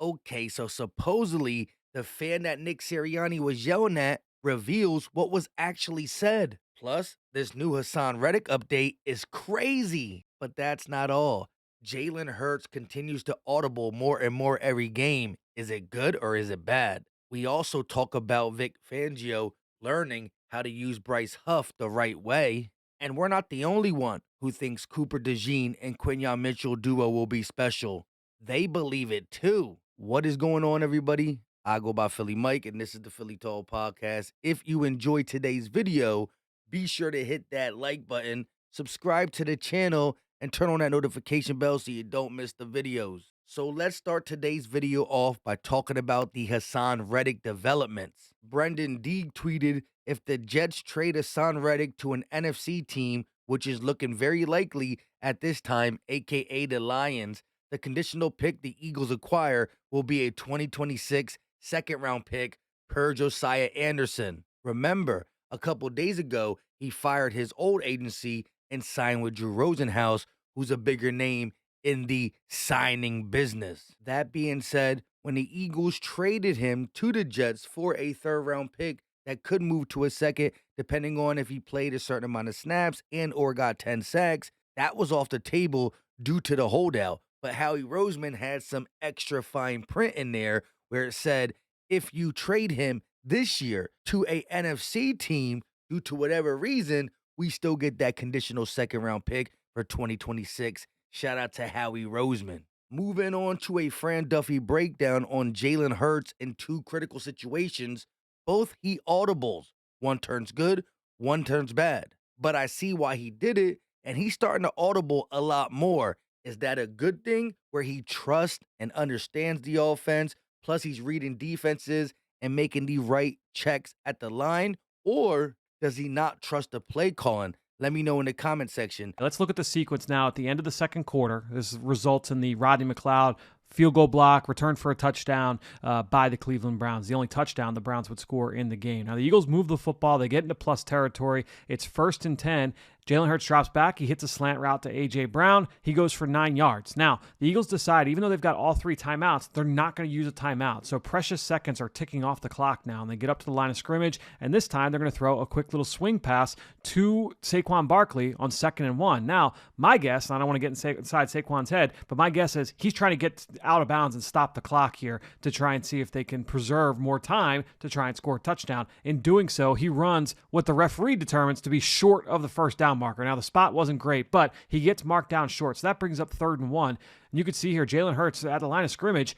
Okay, so supposedly the fan that Nick Sirianni was yelling at reveals what was actually said. Plus, this new Haason Reddick update is crazy. But that's not all. Jalen Hurts continues to audible more and more every game. Is it good or is it bad? We also talk about Vic Fangio learning how to use Bryce Huff the right way. And we're not the only one who thinks Cooper DeJean and Quinyon Mitchell duo will be special. They believe it too. What is going on, everybody? I go by Philly Mike, and this is the Philly Tall Podcast. If you enjoyed today's video, be sure to hit that like button, subscribe to the channel, and turn on that notification bell so you don't miss the videos. So let's start today's video off by talking about the Haason Reddick developments. Brendan Deeg tweeted, if the Jets trade Haason Reddick to an NFC team, which is looking very likely at this time, aka the Lions, the conditional pick the Eagles acquire will be a 2026 second-round pick per Josiah Anderson. Remember, a couple days ago, he fired his old agency and signed with Drew Rosenhaus, who's a bigger name in the signing business. That being said, when the Eagles traded him to the Jets for a third-round pick that could move to a second, depending on if he played a certain amount of snaps and or got 10 sacks, that was off the table due to the holdout. But Howie Roseman had some extra fine print in there where it said, if you trade him this year to a NFC team due to whatever reason, we still get that conditional second round pick for 2026. Shout out to Howie Roseman. Moving on to a Fran Duffy breakdown on Jalen Hurts in two critical situations. Both he audibles. One turns good, one turns bad. But I see why he did it, and he's starting to audible a lot more. Is that a good thing where he trusts and understands the offense, plus he's reading defenses and making the right checks at the line? Or does he not trust the play calling? Let me know in the comment section. Let's look at the sequence now at the end of the second quarter. This results in the Rodney McLeod field goal block, return for a touchdown by the Cleveland Browns. The only touchdown the Browns would score in the game. Now, the Eagles move the football. They get into plus territory. It's 1st and 10. Jalen Hurts drops back. He hits a slant route to A.J. Brown. He goes for 9 yards. Now, the Eagles decide, even though they've got all 3 timeouts, they're not going to use a timeout. So precious seconds are ticking off the clock now, and they get up to the line of scrimmage, and this time they're going to throw a quick little swing pass to Saquon Barkley on 2nd and 1. Now, my guess, and I don't want to get inside Saquon's head, but my guess is he's trying to get out of bounds and stop the clock here to try and see if they can preserve more time to try and score a touchdown. In doing so, he runs what the referee determines to be short of the first down marker. Now, the spot wasn't great, but he gets marked down short, so that brings up 3rd and 1. And you can see here, Jalen Hurts at the line of scrimmage,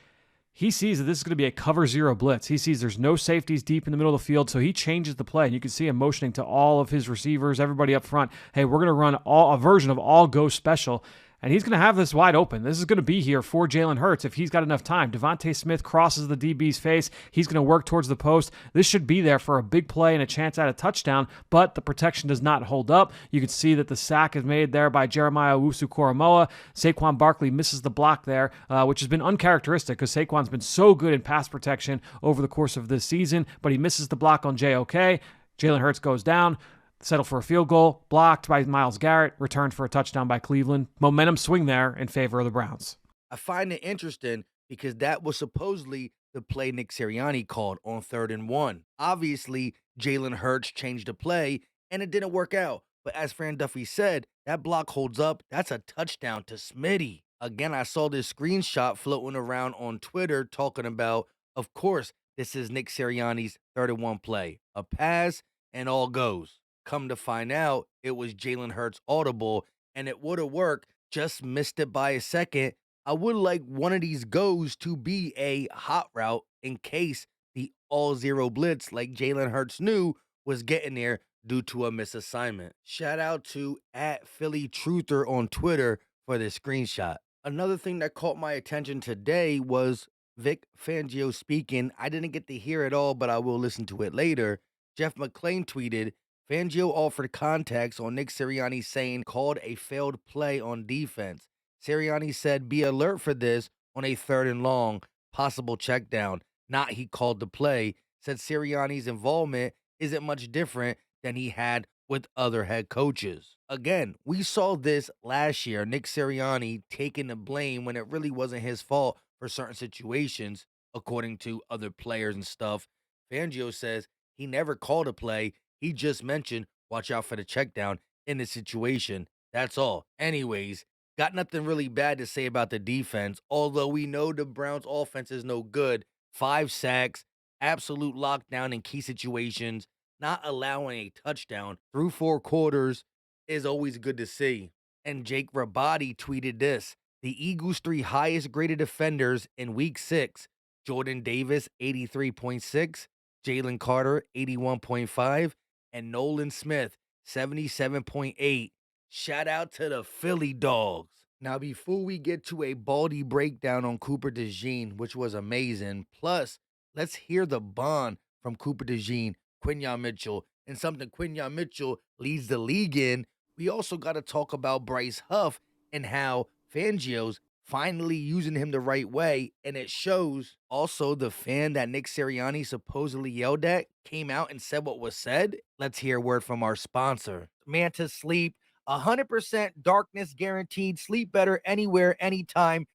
he sees that this is going to be a cover 0 blitz. He sees there's no safeties deep in the middle of the field, so he changes the play. And you can see him motioning to all of his receivers, everybody up front, hey, we're going to run a version of all go special. And he's going to have this wide open. This is going to be here for Jalen Hurts if he's got enough time. Devontae Smith crosses the DB's face. He's going to work towards the post. This should be there for a big play and a chance at a touchdown, but the protection does not hold up. You can see that the sack is made there by Jeremiah Owusu-Koramoah. Saquon Barkley misses the block there, which has been uncharacteristic because Saquon's been so good in pass protection over the course of this season, but he misses the block on JOK. Jalen Hurts goes down. Settle for a field goal, blocked by Myles Garrett, returned for a touchdown by Cleveland. Momentum swing there in favor of the Browns. I find it interesting because that was supposedly the play Nick Sirianni called on 3rd and 1. Obviously, Jalen Hurts changed the play, and it didn't work out. But as Fran Duffy said, that block holds up. That's a touchdown to Smitty. Again, I saw this screenshot floating around on Twitter talking about, of course, this is Nick Sirianni's 3rd and 1 play. A pass and all goes. Come to find out, it was Jalen Hurts audible, and it would have worked, just missed it by a second. I would like one of these goes to be a hot route in case the all-0 blitz, like Jalen Hurts knew, was getting there due to a misassignment. Shout out to @PhillyTruther on Twitter for this screenshot. Another thing that caught my attention today was Vic Fangio speaking. I didn't get to hear it all, but I will listen to it later. Jeff McClain tweeted, Fangio offered context on Nick Sirianni saying called a failed play on defense. Sirianni said be alert for this on a 3rd and long, possible check down. Not he called the play. Said Sirianni's involvement isn't much different than he had with other head coaches. Again, we saw this last year, Nick Sirianni taking the blame when it really wasn't his fault for certain situations, according to other players and stuff. Fangio says he never called a play. He just mentioned, watch out for the check down in the situation. That's all. Anyways, got nothing really bad to say about the defense, although we know the Browns' offense is no good. 5 sacks, absolute lockdown in key situations, not allowing a touchdown through 4 quarters is always good to see. And Jake Rabati tweeted this: the Eagles' 3 highest graded defenders in week 6, Jordan Davis, 83.6, Jalen Carter, 81.5, and Nolan Smith, 77.8. Shout out to the Philly Dogs. Now, before we get to a baldy breakdown on Cooper DeJean, which was amazing, plus let's hear the bond from Cooper DeJean, Quinyon Mitchell, and something Quinyon Mitchell leads the league in. We also got to talk about Bryce Huff and how Fangio's finally using him the right way, and it shows. Also, the fan that Nick Sirianni supposedly yelled at came out and said what was said. Let's hear a word from our sponsor, Manta Sleep. 100% darkness guaranteed. Sleep better anywhere, anytime.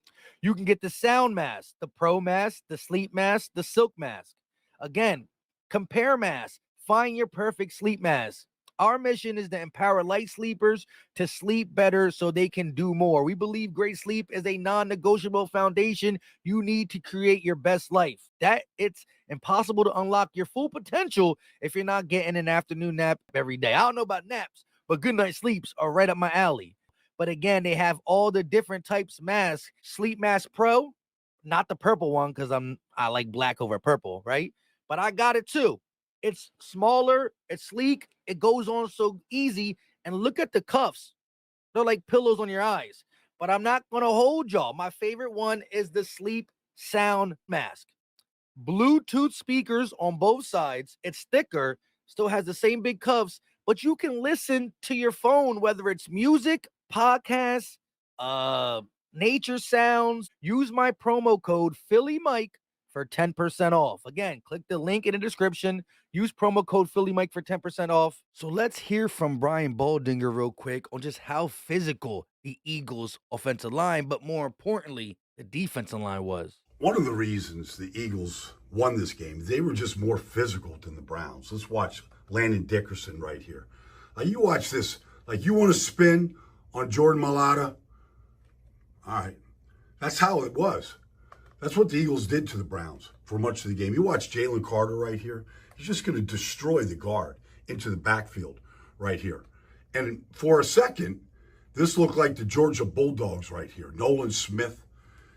You can get the sound mask, the pro mask, the sleep mask, the silk mask. Again, compare masks. Find your perfect sleep mask. Our mission is to empower light sleepers to sleep better so they can do more. We believe great sleep is a non-negotiable foundation you need to create your best life. That it's impossible to unlock your full potential if you're not getting an afternoon nap every day. I don't know about naps, but good night sleeps are right up my alley. But again, they have all the different types of masks. Sleep Mask Pro, not the purple one because I like black over purple, right? But I got it too. It's smaller, it's sleek, it goes on so easy. And look at the cuffs. They're like pillows on your eyes. But I'm not going to hold y'all. My favorite one is the Sleep Sound Mask. Bluetooth speakers on both sides. It's thicker, still has the same big cuffs, but you can listen to your phone, whether it's music, podcasts, nature sounds. Use my promo code Philly Mike for 10% off. Again, click the link in the description. Use promo code Philly Mike for 10% off. So let's hear from Brian Baldinger real quick on just how physical the Eagles' offensive line, but more importantly, the defensive line was. One of the reasons the Eagles won this game, they were just more physical than the Browns. Let's watch Landon Dickerson right here. You watch this. Like, you want to spin on Jordan Mailata? All right. That's how it was. That's what the Eagles did to the Browns for much of the game. You watch Jalen Carter right here. He's just going to destroy the guard into the backfield right here. And for a second, this looked like the Georgia Bulldogs right here. Nolan Smith,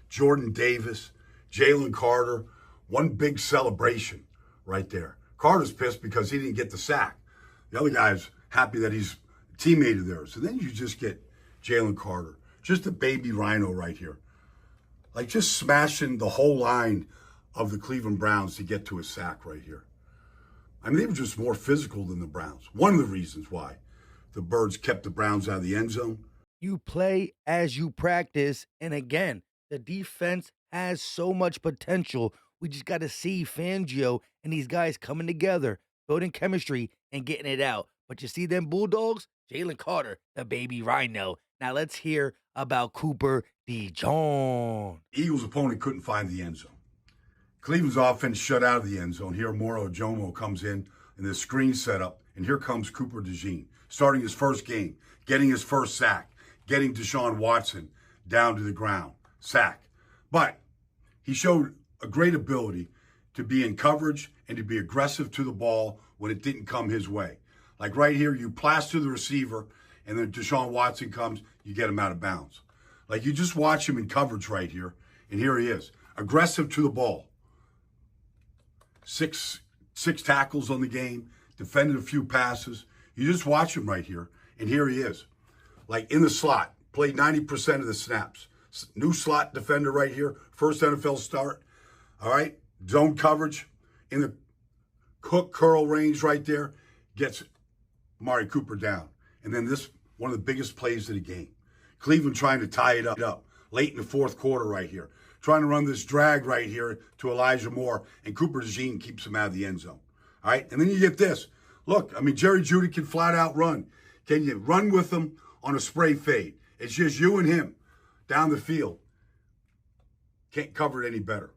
Jordan Davis, Jalen Carter, one big celebration right there. Carter's pissed because he didn't get the sack. The other guy's happy that he's a teammate of theirs. And then you just get Jalen Carter, just a baby rhino right here. Like, just smashing the whole line of the Cleveland Browns to get to a sack right here. I mean, they were just more physical than the Browns. One of the reasons why the Birds kept the Browns out of the end zone. You play as you practice. And again, the defense has so much potential. We just got to see Fangio and these guys coming together, building chemistry and getting it out. But you see them Bulldogs? Jalen Carter, the baby rhino. Now let's hear about Cooper DeJean. Eagles' opponent couldn't find the end zone. Cleveland's offense shut out of the end zone. Here, Moro Jomo comes in this screen setup, and here comes Cooper DeJean, starting his first game, getting his first sack, getting Deshaun Watson down to the ground. Sack. But he showed a great ability to be in coverage and to be aggressive to the ball when it didn't come his way. Like right here, you plaster the receiver, and then Deshaun Watson comes, you get him out of bounds. Like, you just watch him in coverage right here, and here he is. Aggressive to the ball. Six tackles on the game, defended a few passes. You just watch him right here, and here he is. Like, in the slot, played 90% of the snaps. New slot defender right here, first NFL start. All right, zone coverage in the hook curl range right there, gets Amari Cooper down. And then this, one of the biggest plays of the game. Cleveland trying to tie it up late in the fourth quarter right here. Trying to run this drag right here to Elijah Moore, and Cooper DeJean keeps him out of the end zone. All right, and then you get this. Look, I mean, Jerry Jeudy can flat out run. Can you run with him on a spray fade? It's just you and him down the field. Can't cover it any better.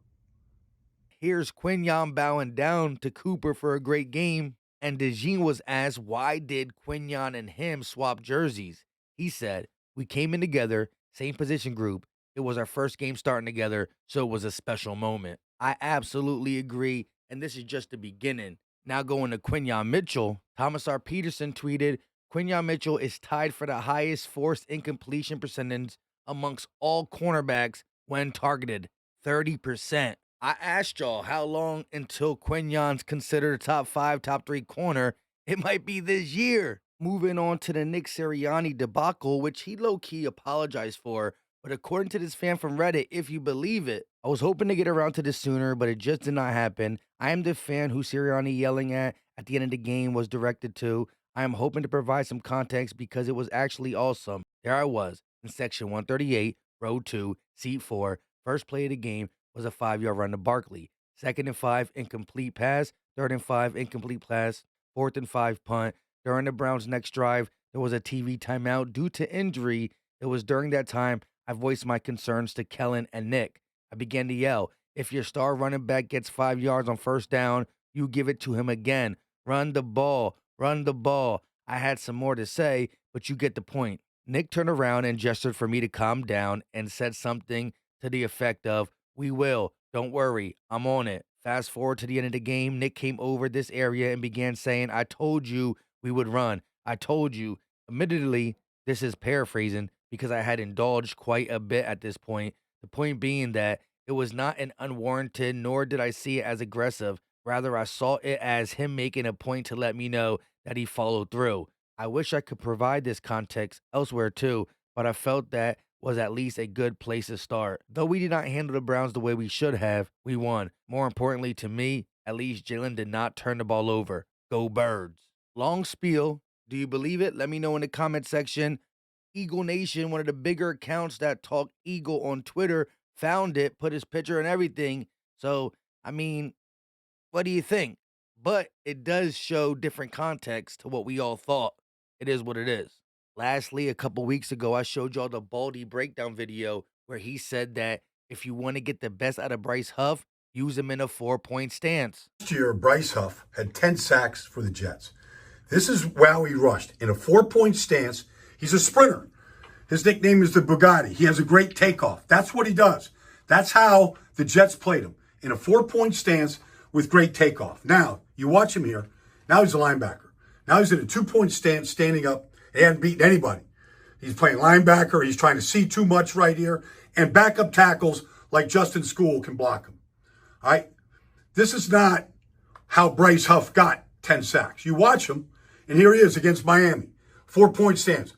Here's Quinyon bowing down to Cooper for a great game, and DeJean was asked why did Quinyon and him swap jerseys. He said, "We came in together, same position group. It was our first game starting together, so it was a special moment." I absolutely agree, and this is just the beginning. Now going to Quinyon Mitchell, Thomas R. Peterson tweeted, "Quinyon Mitchell is tied for the highest forced incompletion percentage amongst all cornerbacks when targeted, 30%. I asked y'all how long until Quinyon's considered a top 5, top 3 corner. It might be this year. Moving on to the Nick Sirianni debacle, which he low-key apologized for, but according to this fan from Reddit, if you believe it, I was hoping to get around to this sooner, but it just did not happen. I am the fan who Sirianni yelling at the end of the game was directed to. I am hoping to provide some context because it was actually awesome. There I was in section 138, row 2, seat 4, first play of the game was a 5-yard run to Barkley. 2nd and 5, incomplete pass. 3rd and 5, incomplete pass. 4th and 5, punt. During the Browns' next drive, there was a TV timeout due to injury. It was during that time I voiced my concerns to Kellen and Nick. I began to yell, if your star running back gets 5 yards on first down, you give it to him again. Run the ball. Run the ball. I had some more to say, but you get the point. Nick turned around and gestured for me to calm down and said something to the effect of, we will. Don't worry. I'm on it. Fast forward to the end of the game, Nick came over this area and began saying, I told you we would run. I told you. Admittedly, this is paraphrasing because I had indulged quite a bit at this point. The point being that it was not an unwarranted, nor did I see it as aggressive. Rather, I saw it as him making a point to let me know that he followed through. I wish I could provide this context elsewhere too, but I felt that was at least a good place to start. Though we did not handle the Browns the way we should have, we won. More importantly to me, at least Jalen did not turn the ball over. Go Birds. Long spiel. Do you believe it? Let me know in the comment section. Eagle Nation, one of the bigger accounts that talk Eagle on Twitter, found it, put his picture and everything. So, I mean, what do you think? But it does show different context to what we all thought. It is what it is. Lastly, a couple weeks ago, I showed y'all the Baldy breakdown video where he said that if you want to get the best out of Bryce Huff, use him in a 4-point stance. Last year, Bryce Huff had 10 sacks for the Jets. This is how he rushed. In a 4-point stance, he's a sprinter. His nickname is the Bugatti. He has a great takeoff. That's what he does. That's how the Jets played him. In a 4-point stance with great takeoff. Now, you watch him here. Now he's a linebacker. Now he's in a 2-point stance, standing up. He hadn't beaten anybody. He's playing linebacker. He's trying to see too much right here. And backup tackles like Justin School can block him. All right? This is not how Bryce Huff got 10 sacks. You watch him, and here he is against Miami. 4-point stance.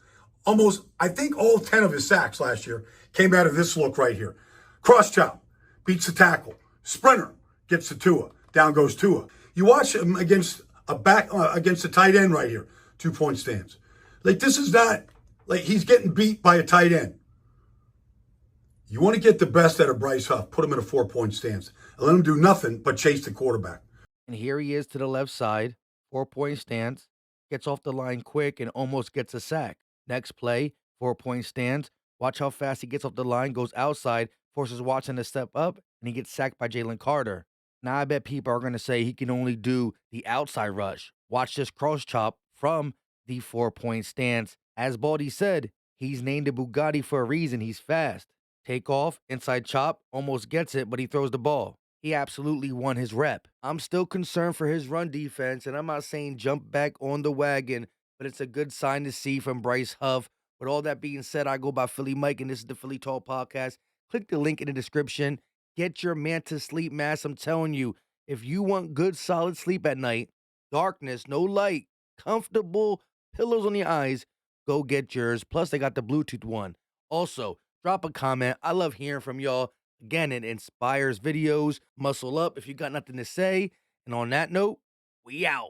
Almost, I think all 10 of his sacks last year came out of this look right here. Cross chop, beats the tackle. Sprinter, gets to Tua. Down goes Tua. You watch him against against a tight end right here. 2-point stance. Like, this is not, like, he's getting beat by a tight end. You want to get the best out of Bryce Huff, put him in a 4-point stance. And let him do nothing but chase the quarterback. And here he is to the left side, 4-point stance, gets off the line quick and almost gets a sack. Next play, 4-point stance. Watch how fast he gets off the line, goes outside, forces Watson to step up, and he gets sacked by Jalen Carter. Now I bet people are going to say he can only do the outside rush. Watch this cross chop from the 4-point stance. As Baldy said, he's named a Bugatti for a reason. He's fast. Take off, inside chop, almost gets it, but he throws the ball. He absolutely won his rep. I'm still concerned for his run defense, and I'm not saying jump back on the wagon, but it's a good sign to see from Bryce Huff. With all that being said, I go by Philly Mike, and this is the Philly Talk Podcast. Click the link in the description. Get your Manta Sleep mask. I'm telling you, if you want good, solid sleep at night, darkness, no light, comfortable pillows on your eyes, go get yours. Plus, they got the Bluetooth one. Also, drop a comment. I love hearing from y'all. Again, it inspires videos. Muscle up if you got nothing to say. And on that note, we out.